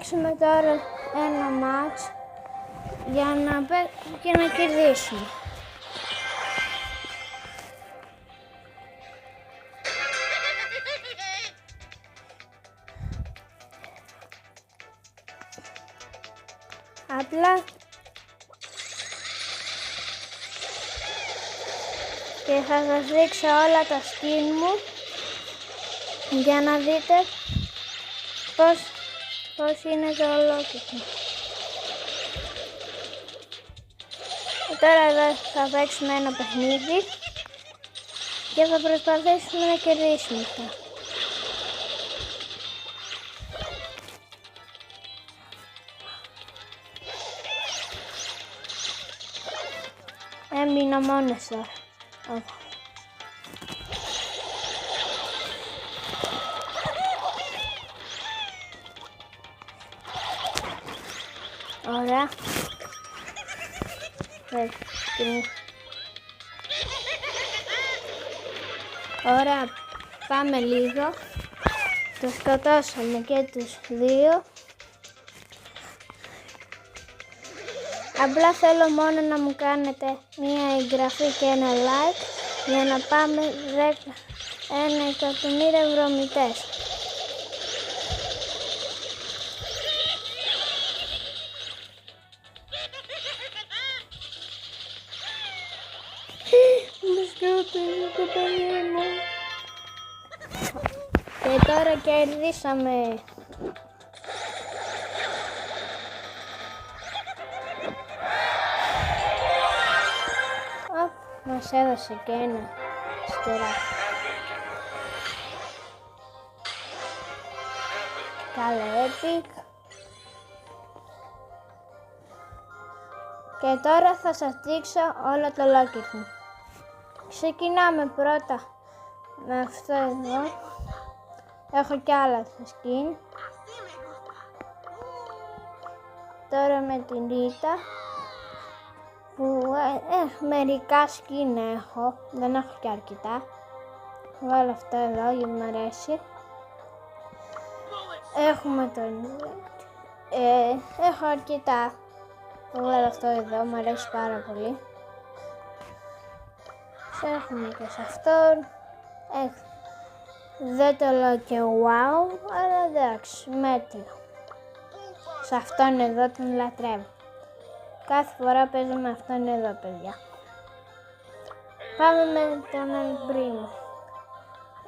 παίξουμε τώρα ένα μάτς για να κερδίσουμε. Απλά και θα σας δείξω όλα τα skin μου για να δείτε πώς είναι το ολόκληρο. Τώρα εδώ θα παίξουμε ένα παιχνίδι και θα προσπαθήσουμε να κερδίσουμε αυτό. Έμεινα μόνος τώρα. Ωραία. Ωραία, πάμε λίγο. Το σκοτώσαμε και τους δύο. Απλά θέλω μόνο να μου κάνετε μία εγγραφή και ένα like για να πάμε 1.000.000 δρομητές. Το παιδί μου. Και τώρα κερδίσαμε. Μας έδωσε και ένα στεράκι. Καλά epic. Και τώρα θα σας δείξω όλο το locker μου. Ξεκινάμε πρώτα με αυτό εδώ. Έχω κι άλλα skin. Τώρα με την Ρίτα. Που μερικά skin έχω. Δεν έχω κι αρκετά. Βάλω αυτό εδώ γιατί μου αρέσει. Έχουμε τον... έχω αρκετά. Θα βάλω αυτό εδώ, μου αρέσει πάρα πολύ. Έχουμε και σε αυτόν. Δεν το λέω και wow, αλλά εντάξει, μέτριο. Σε αυτόν εδώ τον λατρεύω. Κάθε φορά παίζω με αυτόν εδώ, παιδιά. Πάμε με τον Ολπρίμο.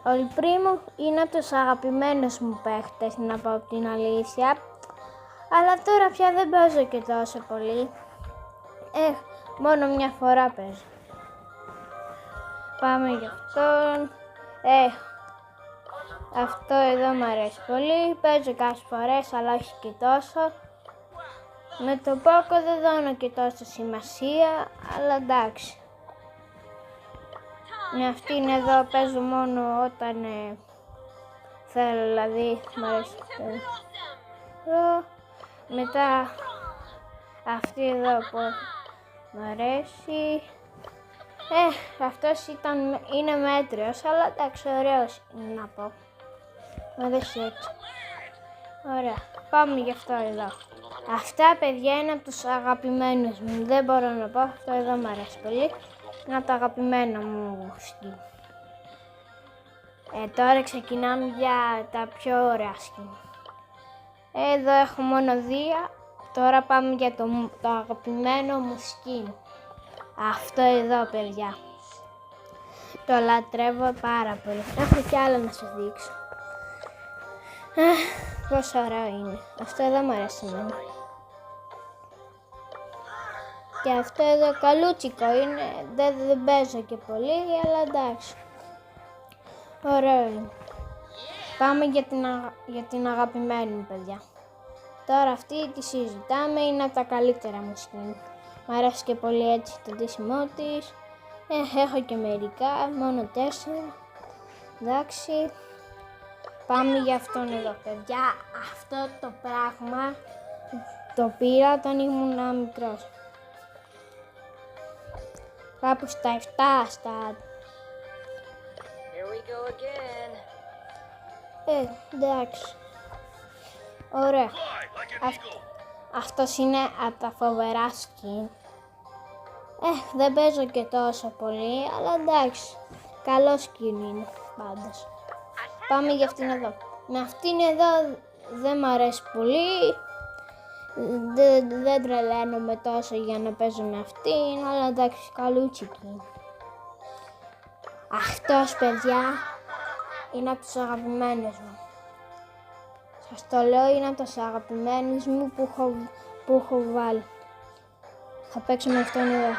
Ο Ολπρίμο είναι από τους αγαπημένους μου παίχτες, να πω την αλήθεια. Αλλά τώρα πια δεν παίζω και τόσο πολύ. Μόνο μια φορά παίζω. Πάμε για αυτόν. Αυτό εδώ μου αρέσει πολύ. Παίζω κάποιες φορές, αλλά όχι και τόσο. Με το Πόκο δεν δώνω και τόσο σημασία, αλλά εντάξει. Με αυτήν εδώ παίζω μόνο όταν θέλω, δηλαδή μου αρέσει αυτό. Μετά αυτή εδώ που μου αρέσει. Αυτός είναι μέτριος, αλλά εντάξει, ωραίος είναι να πω. Μου αρέσει έτσι. Ωραία, πάμε για αυτό εδώ. Αυτά, παιδιά, είναι από τους αγαπημένους μου. Δεν μπορώ να πω, αυτό εδώ μου αρέσει πολύ. Είναι από τα αγαπημένα μου skin. Τώρα ξεκινάμε για τα πιο ωραία skin. Εδώ έχω μόνο δύο. Τώρα πάμε για το αγαπημένο μου skin. Αυτό εδώ, παιδιά. Το λατρεύω πάρα πολύ. Έχω κι άλλα να σας δείξω. Πόσο ωραίο είναι. Αυτό εδώ μου αρέσει εμένα. Και αυτό εδώ καλούτσικο είναι. Δεν παίζω και πολύ, αλλά εντάξει. Ωραίο είναι. Πάμε για την αγαπημένη μου, παιδιά. Τώρα αυτή τη συζητάμε, είναι από τα καλύτερα μου skin. Μ' αρέσει και πολύ έτσι το ντύσιμό της. Έχω και μερικά, μόνο 4. Εντάξει. Πάμε για αυτόν εδώ, παιδιά. Αυτό το πράγμα το πήρα όταν ήμουν μικρός. Κάπου στα 7, στα... Here we go again. Εντάξει. Ωραία. Αυτός είναι από τα φοβερά skin. Δεν παίζω και τόσο πολύ, αλλά εντάξει. Καλό skin είναι πάντως. Πάμε για αυτήν εδώ. Με αυτήν εδώ δεν μ' αρέσει πολύ. Δεν τρελαίνομαι τόσο για να παίζω με αυτήν, αλλά εντάξει, καλούτσικη είναι. Αυτός, παιδιά, είναι από τους αγαπημένους μου. Σας το λέω, είναι από τους αγαπημένους μου που έχω βάλει. Θα παίξω με αυτόν εδώ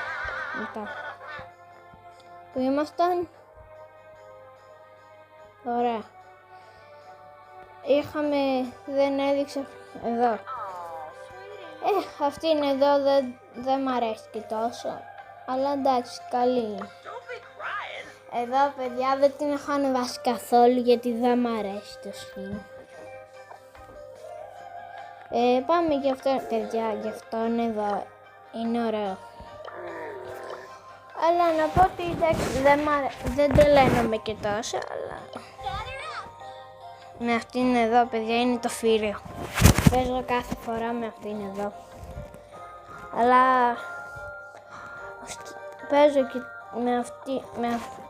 μετά. Πού ήμασταν? Ωραία. Δεν έδειξα εδώ. Αυτήν εδώ δεν μ' αρέσει και τόσο, αλλά εντάξει, καλή είναι. Εδώ, παιδιά, δεν την έχω ανεβάσει καθόλου γιατί δεν μ' αρέσει το skin. Πάμε για αυτό, παιδιά, γι' αυτόν εδώ. Είναι ωραίο. Αλλά να πω ότι εντάξει, δεν τρελαίνομαι και τόσο, αλλά με αυτήν εδώ, παιδιά, είναι το φύριο. Παίζω κάθε φορά με αυτήν εδώ. Αλλά παίζω και με αυτή,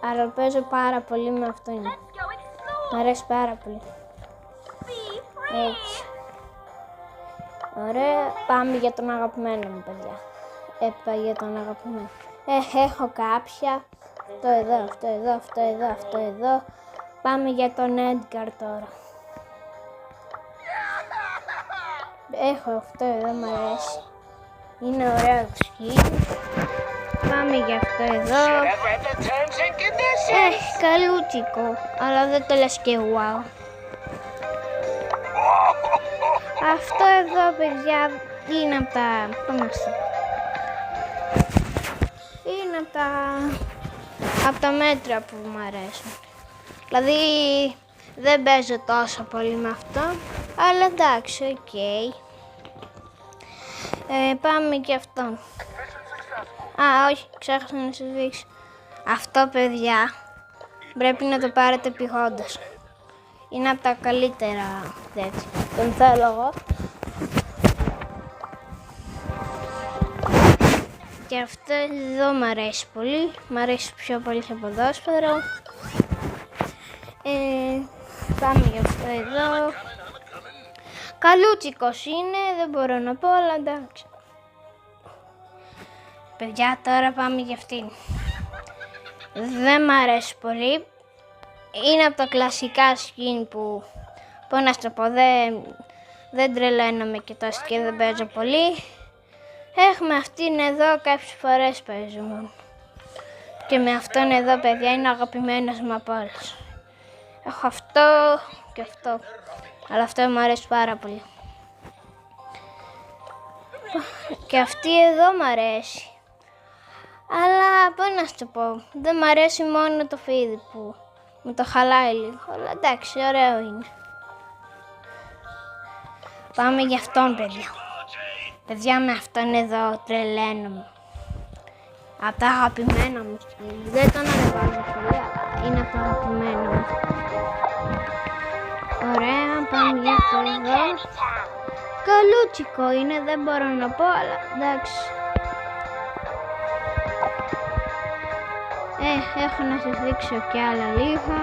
αλλά παίζω πάρα πολύ με αυτήν. Μ' αρέσει πάρα πολύ. Έτσι. Ωραία, πάμε για τον αγαπημένο μου, παιδιά. Για τον αγαπημένο. Έχω κάποια. Αυτό εδώ, αυτό εδώ, αυτό εδώ, αυτό εδώ. Πάμε για τον Edgar τώρα. Έχω αυτό εδώ, μ' αρέσει. Είναι ωραίο το skin. Πάμε για αυτό εδώ. Καλούτσικο, αλλά δεν το λες και wow. Αυτό εδώ, παιδιά, είναι από τα... Είναι από τα μέτρα που μου αρέσουν. Δηλαδή, δεν παίζω τόσο πολύ με αυτό, αλλά εντάξει, οκ. Πάμε και αυτό. Όχι, ξέχασα να σας δείξω. Αυτό, παιδιά, πρέπει να το πάρετε επειγόντως. Είναι από τα καλύτερα τέτοια. Τον θέλω εγώ. Και αυτό εδώ μ' αρέσει πολύ. Μ' αρέσει πιο πολύ σε ποδόσφαιρο. Πάμε για αυτό εδώ. Καλούτσικος είναι, δεν μπορώ να πω, αλλά εντάξει. Παιδιά, τώρα πάμε για αυτήν. Δεν μ' αρέσει πολύ. Είναι από τα κλασικά skin που, πώς να στο πω, δεν τρελαίνομαι και τόσο και δεν παίζω πολύ. Έχουμε αυτήν εδώ, κάποιες φορές παίζουμε. Και με αυτόν εδώ, παιδιά, είναι αγαπημένος μου από όλους. Έχω αυτό και αυτό. Αλλά αυτό μου αρέσει πάρα πολύ. Και αυτή εδώ μου αρέσει. Αλλά πώς να σου πω, δεν μου αρέσει μόνο το φίδι που μου το χαλάει λίγο. Αλλά εντάξει, ωραίο είναι. Πάμε για αυτόν, παιδιά. Παιδιά, με αυτόν εδώ τρελαίνομαι. Από τα αγαπημένα μου skin. Δεν τον ανεβάζω πολύ, αλλά είναι από τα αγαπημένα μου. Ωραία, πάμε για αυτό εδώ. Καλούτσικο είναι, δεν μπορώ να πω, αλλά εντάξει. Έχω να σας δείξω και άλλα λίγα.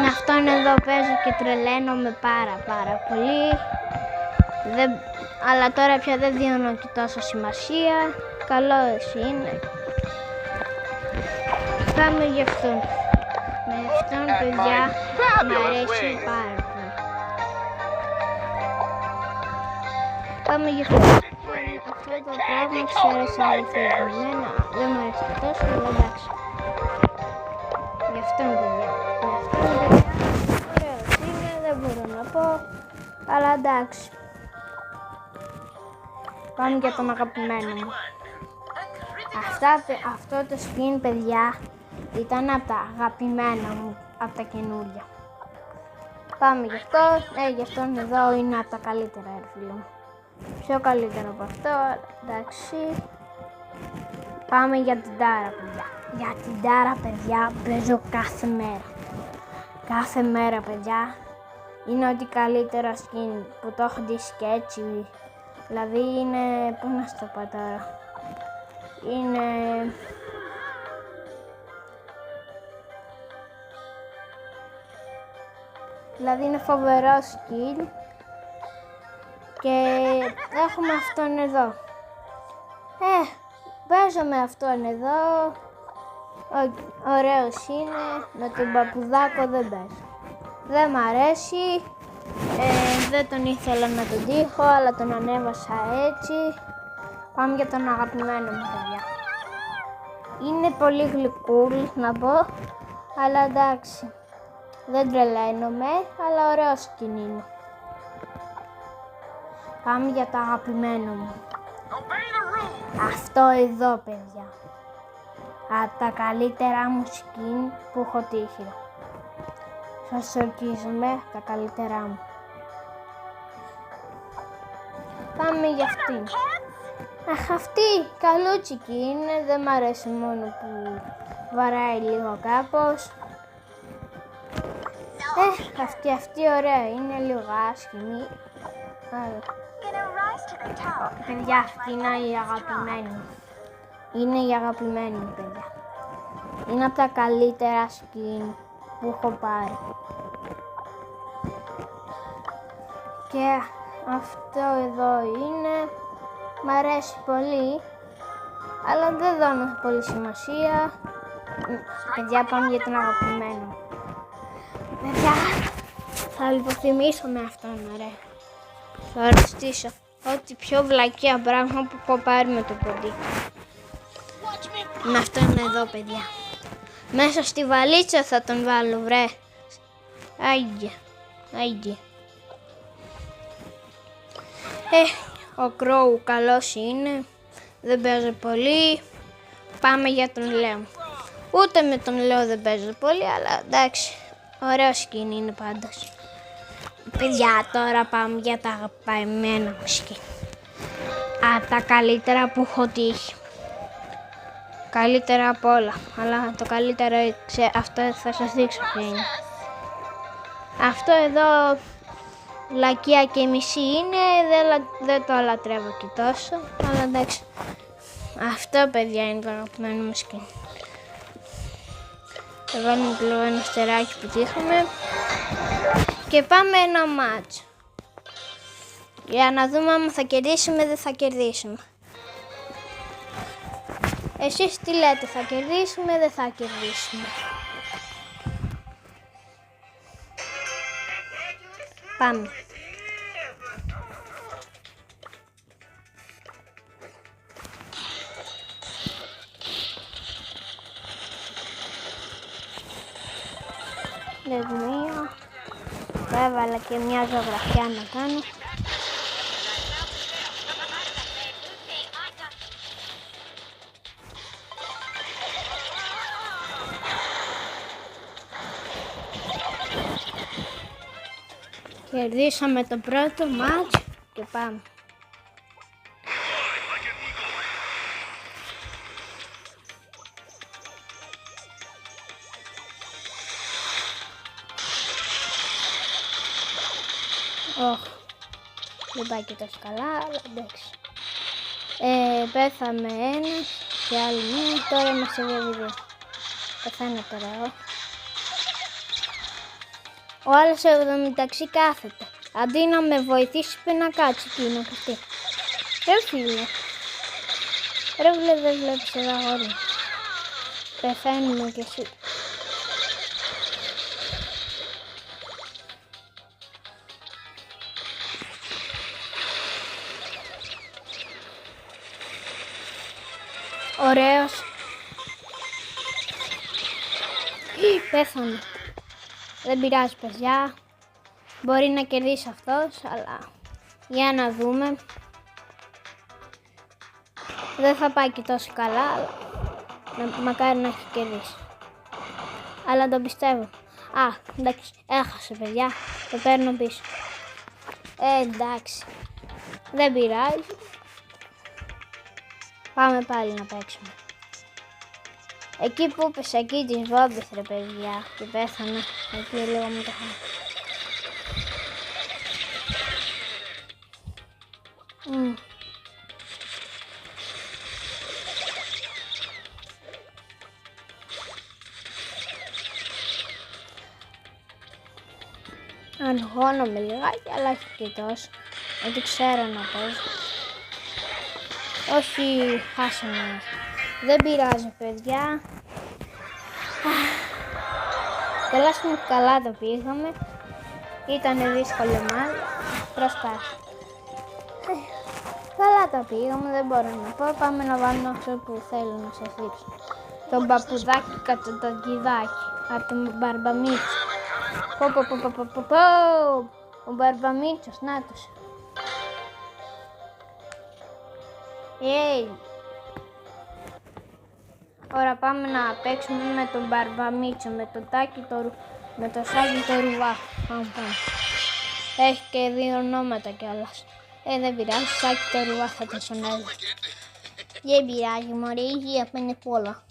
Με αυτόν εδώ παίζω και τρελαίνομαι πάρα πολύ. Αλλά τώρα πια δεν δίνω και τόσο σημασία. Καλός είναι. Πάμε για αυτόν. Με αυτόν, παιδιά, μ' αρέσει πάρα πολύ. Πάμε για αυτόν. Αυτό το πράγμα ξέρεις αληθινά. Δεν μου αρέσει τόσο, αλλά εντάξει. Γι' αυτόν, παιδιά. Ωραίος είναι, δεν μπορώ να πω, αλλά εντάξει. Πάμε για τον αγαπημένο μου. Αυτό το skin, παιδιά, ήταν από τα αγαπημένα μου, από τα καινούργια. Πάμε γι' αυτό, γι' αυτόν εδώ είναι από τα καλύτερα, φίλε μου. Πιο καλύτερο από αυτό, εντάξει. Πάμε για την Τάρα, παιδιά. Για την Τάρα, παιδιά, παίζω κάθε μέρα. Κάθε μέρα, παιδιά. είναι ότι καλύτερα skin που το έχω ντύσει και έτσι. Δηλαδή είναι, πού να στο πω τώρα, είναι... Δηλαδή είναι φοβερό skin και έχουμε αυτόν εδώ. Παίζω με αυτόν εδώ, ωραίος είναι, με τον παπουδάκο δεν παίζω. Δεν μ' αρέσει, δεν τον ήθελα να τον τύχω, αλλά τον ανέβασα έτσι. Πάμε για τον αγαπημένο μου, παιδιά. Είναι πολύ γλυκούλ να πω, αλλά εντάξει. Δεν τρελαίνομαι, αλλά ωραίο skin είναι. Πάμε για το αγαπημένο μου. Αυτό εδώ, παιδιά. Από τα καλύτερά μου skin που έχω τύχει. Σας ορκίζομαι, τα καλύτερά μου. Πάμε για αυτήν. Αχ, αυτή καλούτσικη είναι, δεν μ' αρέσει μόνο που βαράει λίγο κάπως. Αυτή ωραία είναι, λίγο άσχημη. Παιδιά, αυτή είναι η αγαπημένη μου. Είναι η αγαπημένη μου, παιδιά. Είναι από τα καλύτερα skin που έχω πάρει. Και αυτό εδώ είναι, μ' αρέσει πολύ, αλλά δεν δώνω πολύ σημασία. Παιδιά, πάμε για τον αγαπημένο μου. Παιδιά, θα λιποθυμίσω με αυτόν, ωραία. Θα αρρωστήσω. Ό,τι πιο βλακεία πράγμα που έχω πάρει με το ποντίκι. Με αυτόν εδώ, παιδιά. Μέσα στη βαλίτσα θα τον βάλω, βρε. Άιγε. Ο Κρόου καλός είναι. Δεν παίζω πολύ. Πάμε για τον Λέο. Ούτε με τον Λέο δεν παίζω πολύ, αλλά εντάξει. Ωραίο skin είναι πάντως. Παιδιά, τώρα πάμε για τα αγαπημένα μου skin. Τα καλύτερα που έχω τύχει. Καλύτερα απ' όλα. Αλλά το καλύτερο, αυτό θα σας δείξω ποιο είναι. Αυτό εδώ, λακκία και μισή είναι, δεν το λατρεύω και τόσο. Αλλά εντάξει. Αυτό, παιδιά, είναι το αγαπημένο μου skin. Θα βάλουμε λίγο ένα στεράκι που τύχαμε. Και πάμε ένα μάτσο. Για να δούμε αν θα κερδίσουμε ή δεν θα κερδίσουμε. Εσείς τι λέτε, θα κερδίσουμε ή δεν θα κερδίσουμε? Πάμε. Λεγμείο. Έβαλα και μια ζωγραφιά να κάνω. Κερδίσαμε το πρώτο μάτς και πάμε. Δεν πάει και τόσο καλά, αλλά εντάξει. Πέθαμε ένα και άλλη μία, τώρα είμαστε 2-2. Πεθαίνω τώρα εγώ. Ο άλλος εδώ μεταξύ κάθεται. Αντί να με βοηθήσει είπε να κάτσει εκεί να κρυφτεί. Ρε φίλε. Δεν βλέπεις εδώ αγόρι. Πεθαίνουμε κι εσύ. Ωραίος. Πέθανε. Δεν πειράζει, παιδιά. Μπορεί να κερδίσει αυτός, αλλά για να δούμε. Δεν θα πάει και τόσο καλά, αλλά μακάρι να έχει κερδίσει. Αλλά το πιστεύω. Εντάξει, έχασε, παιδιά. Το παίρνω πίσω. Εντάξει. Δεν πειράζει. Πάμε πάλι να παίξουμε. Εκεί που έπεσε, εκεί τις βόμπες, ρε παιδιά, και πέθανε. Εκεί λίγο μου το χάνω. Αγχώνομαι λιγάκι, αλλά όχι και τόσο. Γιατί ξέρω να παίζω. Όχι, χάσαμε. Δεν πειράζει, παιδιά. Τουλάχιστον καλά το πήγαμε. Ήτανε δύσκολη ομάδα. Προσπάθεια. Καλά τα πήγαμε, δεν μπορώ να πω. Πάμε να βάλουμε αυτό που θέλω να σας δείξω. Τον παππουδάκι κατσοτοκιδάκι από τον Μπαρμπαμίτσο. Ο Μπαρμπαμίτσος, νάτος. Ωραία, πάμε να παίξουμε με τον Μπαρμπαμίτσο, με το Σάκη το Ρουβά. Έχει και 2 ονόματα κιόλας. Δεν πειράζει, Σάκη το Ρουβά θα το σωνέλω. Δεν πειράζει, μωρέ, υγεία πάνε πολλά.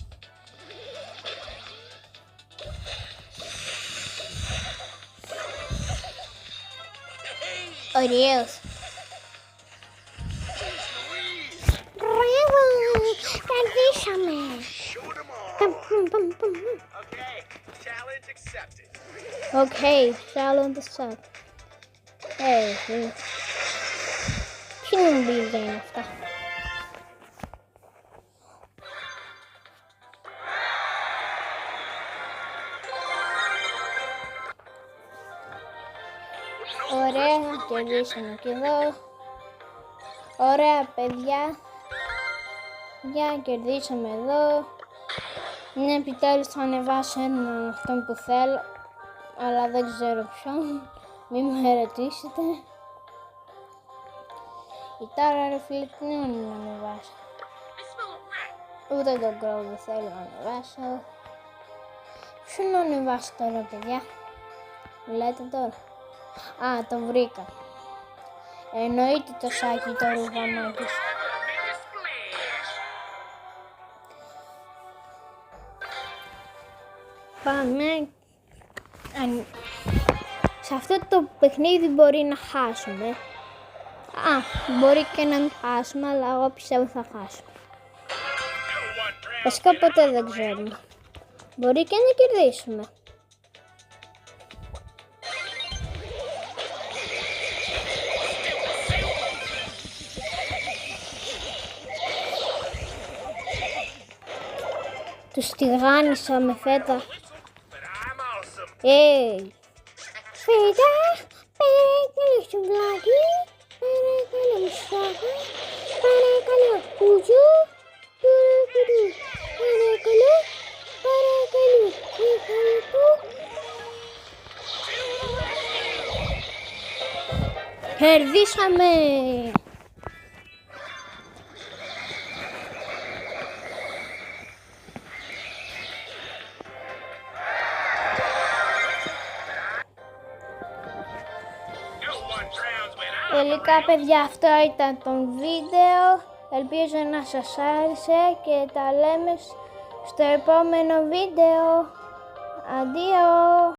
Ωραίος. Κερδίσαμε. Οκ, challenge accepted. Τι νομίζετε είναι αυτά? Ωραία, κερδίσαμε και εδώ. Ωραία, παιδιά. Για κερδίσαμε εδώ. Ναι, επιτέλους θα ανεβάσω έναν αυτόν που θέλω, αλλά δεν ξέρω ποιον. Μην με ερωτήσετε. Η Τάρα, ρε φίλε, τι είναι να ανεβάσω? Ούτε τον Crow δεν θέλω να ανεβάσω. Ποιον να ανεβάσω τώρα, παιδιά? Λέτε τώρα. Α, το βρήκα. Εννοείται το Σάκη το Ρουβαμάκης. Πάμε. Σε αυτό το παιχνίδι μπορεί να χάσουμε. Μπορεί και να μην χάσουμε, αλλά εγώ πιστεύω θα χάσουμε. Βασικά ποτέ δεν ξέρουμε. Μπορεί και να κερδίσουμε. Τους τηγάνισα με φέτα. Φέτα, παρακαλώ σουβλάκι, παρακαλώ μισθάκα, παρακαλώ κουζού, παρακαλώ, κερδίσαμε! Τελικά, παιδιά, αυτό ήταν το βίντεο. Ελπίζω να σας άρεσε και τα λέμε στο επόμενο βίντεο. Αντίο!